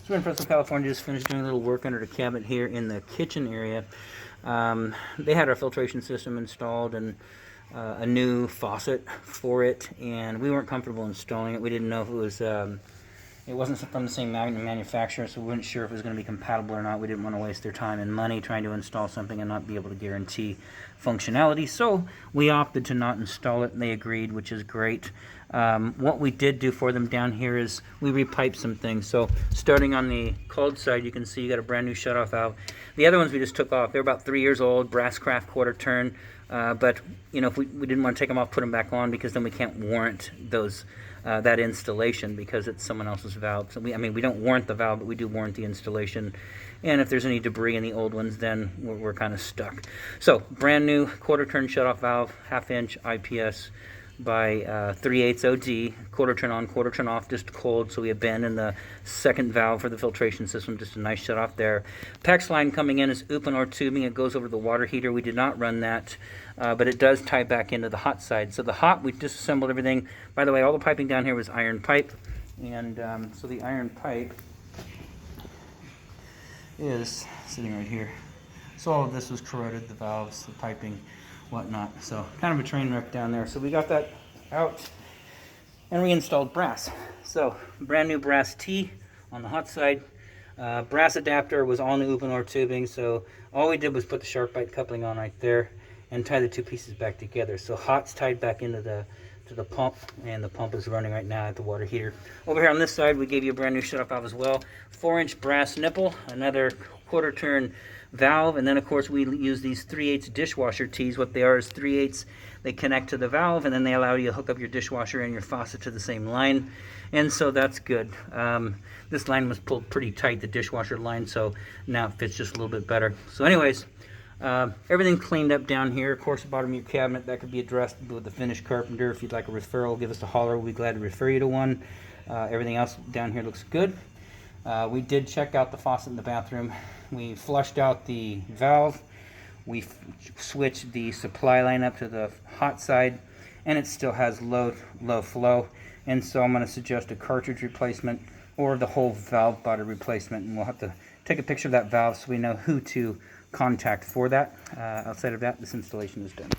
So we're in Fresno, California, just finished doing a little work under the cabinet here in the kitchen area. They had our filtration system installed and a new faucet for it, and we weren't comfortable installing it. We didn't know if it was, it wasn't from the same manufacturer, so we weren't sure if it was going to be compatible or not. We didn't want to waste their time and money trying to install something and not be able to guarantee functionality. So we opted to not install it, and they agreed, which is great. What we did do for them down here is we repiped some things. So starting on the cold side, you can see you got a brand new shutoff valve. The other ones we just took off. They're about 3 years old, brass craft quarter turn. But you know, if we didn't want to take them off, put them back on, because then we can't warrant those that installation because it's someone else's valve. So I mean, we don't warrant the valve, but we do warrant the installation. And if there's any debris in the old ones, then we're kind of stuck. So brand new quarter turn shutoff valve, 1/2 inch IPS by 3/8 OD, quarter turn on, quarter turn off, just cold. So we abandoned the second valve for the filtration system, just a nice shut off there. PEX line coming in is open or tubing. It goes over the water heater. We did not run that, but it does tie back into the hot side. So the hot, we disassembled everything. By the way, all the piping down here was iron pipe, and so the iron pipe is sitting right here. So all of this was corroded, the valves, the piping, whatnot. So kind of a train wreck down there. So we got that out and we installed brass. So brand new brass T on the hot side. Brass adapter was on the open or tubing. So all we did was put the shark bite coupling on right there and tie the two pieces back together. So hot's tied back into the pump, and the pump is running right now at the water heater. Over here on this side, we gave you a brand new shutoff valve as well. 4-inch brass nipple, another quarter turn valve, and then of course we use these 3/8 dishwasher tees. What they are is 3/8. They connect to the valve, and then they allow you to hook up your dishwasher and your faucet to the same line, and so that's good. This line was pulled pretty tight, the dishwasher line, so now it fits just a little bit better. So anyways, everything cleaned up down here. Of course, the bottom of your cabinet, that could be addressed with the finished carpenter. If you'd like a referral, give us a holler. We'll be glad to refer you to one. Everything else down here looks good. We did check out the faucet in the bathroom. We flushed out the valve. We switched the supply line up to the hot side, and it still has low flow. And so I'm going to suggest a cartridge replacement or the whole valve body replacement. And we'll have to take a picture of that valve so we know who to contact for that. Outside of that, this installation is done.